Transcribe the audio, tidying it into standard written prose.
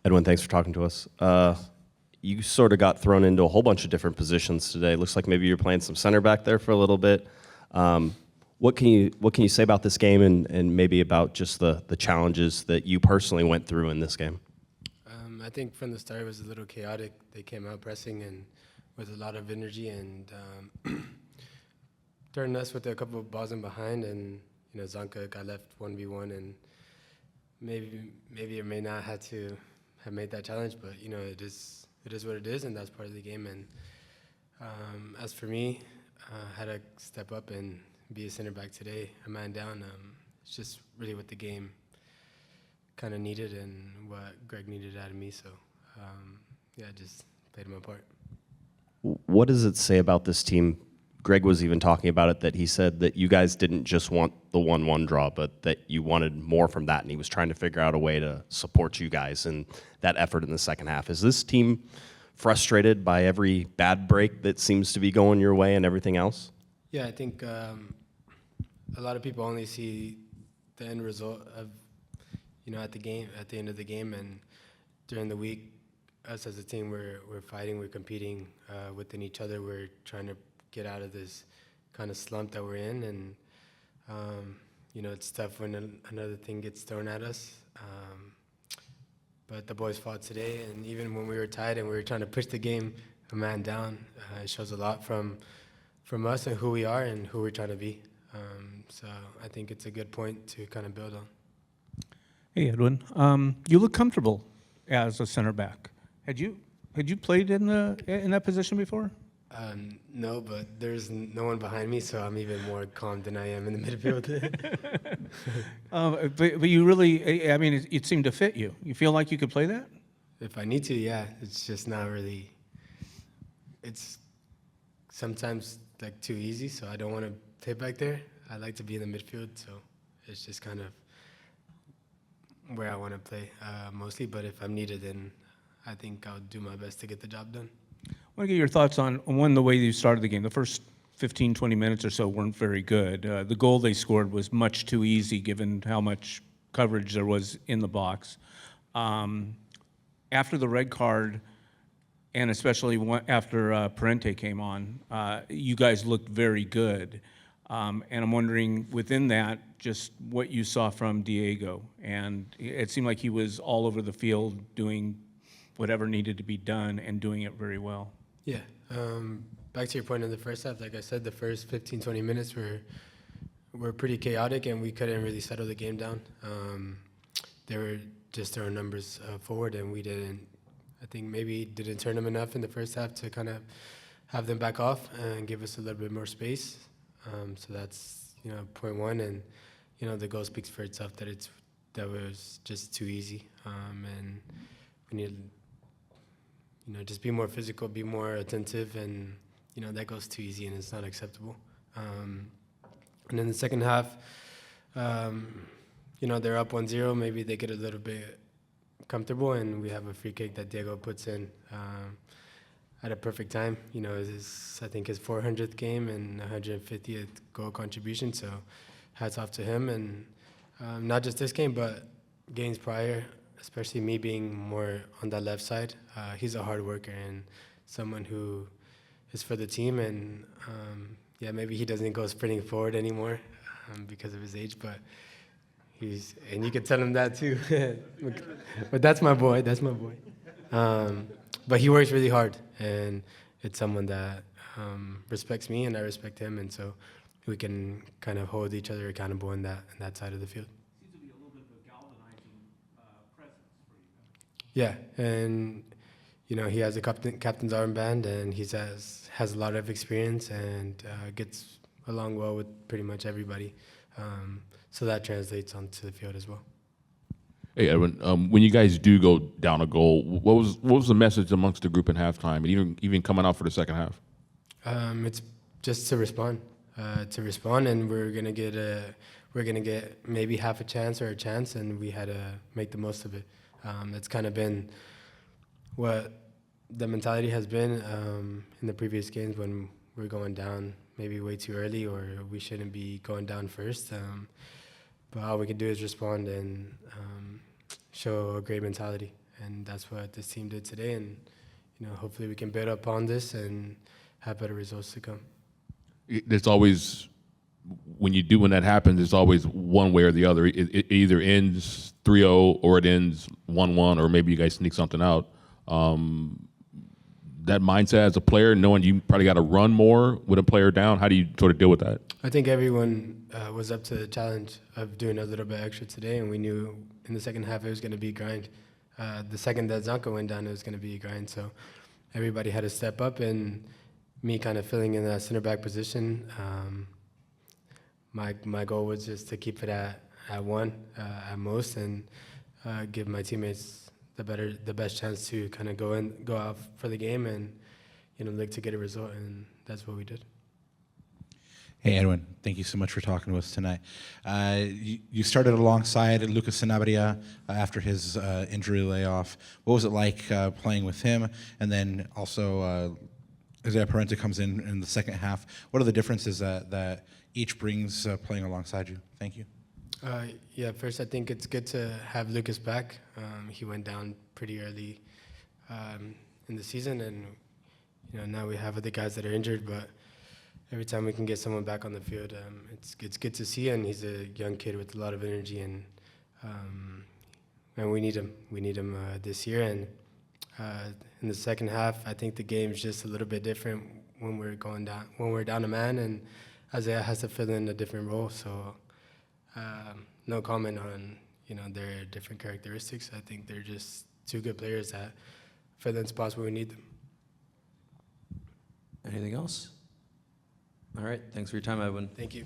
Edwin, thanks for talking to us. You sort of got thrown into a whole bunch of different positions today. Looks like maybe you're playing some center back there for a little bit. What can you say about this game and maybe about just the challenges that you personally went through in this game? I think from the start it was a little chaotic. They came out pressing and with a lot of energy and turned us with a couple of balls in behind, and Zanka got left 1v1, and maybe it may not have to have made that challenge, but it is what it is, and that's part of the game. And as for me, I had to step up and be a center back today, a man down. It's just really what the game kind of needed and what Greg needed out of me. So yeah, I just played my part. What does it say about this team? Greg was even talking about it, that he said that you guys didn't just want the 1-1 draw, but that you wanted more from that, and he was trying to figure out a way to support you guys in that effort in the second half. Is this team frustrated by every bad break that seems to be going your way and everything else? Yeah, I think a lot of people only see the end result of at the end of the game, and during the week, us as a team, we're fighting, we're competing within each other. We're trying to get out of this kind of slump that we're in, and it's tough when another thing gets thrown at us. But the boys fought today, and even when we were tied and we were trying to push the game a man down, it shows a lot from us and who we are and who we're trying to be. So I think it's a good point to kind of build on. Hey, Edwin. You look comfortable as a center back. Had you played in that position before? No, but there's no one behind me, so I'm even more calm than I am in the midfield. But you really, I mean, it seemed to fit you. You feel like you could play that? If I need to, yeah. It's just not really. It's sometimes like too easy, so I don't want to play back there. I like to be in the midfield, so it's just kind of where I want to play mostly. But if I'm needed, then I think I'll do my best to get the job done. I want to get your thoughts on the way you started the game. The first 15, 20 minutes or so weren't very good. The goal they scored was much too easy given how much coverage there was in the box. After the red card, and especially after Parente came on, you guys looked very good. And I'm wondering, within that, just what you saw from Diego. And it seemed like he was all over the field doing whatever needed to be done and doing it very well. Yeah. Back to your point in the first half, like I said, the first 15, 20 minutes were pretty chaotic, and we couldn't really settle the game down. There were just our numbers forward, and we didn't, I think maybe didn't turn them enough in the first half to kind of have them back off and give us a little bit more space. So that's, point one, and, the goal speaks for itself that was just too easy. And we need just be more physical, be more attentive, and, that goes too easy and it's not acceptable. And in the second half, they're up 1-0, maybe they get a little bit comfortable, and we have a free kick that Diego puts in at a perfect time. I think his 400th game and 150th goal contribution, so hats off to him. And not just this game, but games prior, especially me being more on that left side. He's a hard worker and someone who is for the team, and maybe he doesn't go sprinting forward anymore because of his age, but and you can tell him that too. But that's my boy, but he works really hard, and it's someone that respects me and I respect him, and so we can kind of hold each other accountable in that side of the field. Seems to be a little bit of a galvanizing presence for you. Yeah, and he has a captain's armband, and he has a lot of experience and gets along well with pretty much everybody. So that translates onto the field as well. Hey, Edwin, when you guys do go down a goal, what was the message amongst the group in halftime, and even coming out for the second half? It's just to respond, and we're gonna get maybe half a chance or a chance, and we had to make the most of it. That's kind of been what the mentality has been in the previous games when we're going down maybe way too early, or we shouldn't be going down first. But all we can do is respond and show a great mentality. and that's what this team did today. And hopefully we can build upon this and have better results to come. There's always, when that happens, it's always one way or the other. It either ends 3-0 or it ends 1-1, or maybe you guys sneak something out. That mindset as a player, knowing you probably got to run more with a player down, how do you sort of deal with that? I think everyone was up to the challenge of doing a little bit extra today, and we knew in the second half it was going to be grind. The second that Zanka went down, it was going to be a grind. So everybody had to step up, and me kind of filling in that center back position. My goal was just to keep it at one at most, and give my teammates the best chance to kind of go out for the game, and look to get a result, and that's what we did. Hey, Edwin, thank you so much for talking to us tonight. You started alongside Lucas Sanabria after his injury layoff. What was it like playing with him? And then also, Isaiah Parente comes in the second half. What are the differences that each brings playing alongside you? Thank you. Yeah, first I think it's good to have Lucas back. He went down pretty early in the season, and now we have other guys that are injured, but every time we can get someone back on the field, it's good to see, and he's a young kid with a lot of energy, and we need him. We need him this year, and in the second half, I think the game's just a little bit different when we're down a man, and Isaiah has to fill in a different role. So no comment on their different characteristics. I think they're just two good players that fill in spots where we need them. Anything else? All right. Thanks for your time, Edwin. Thank you.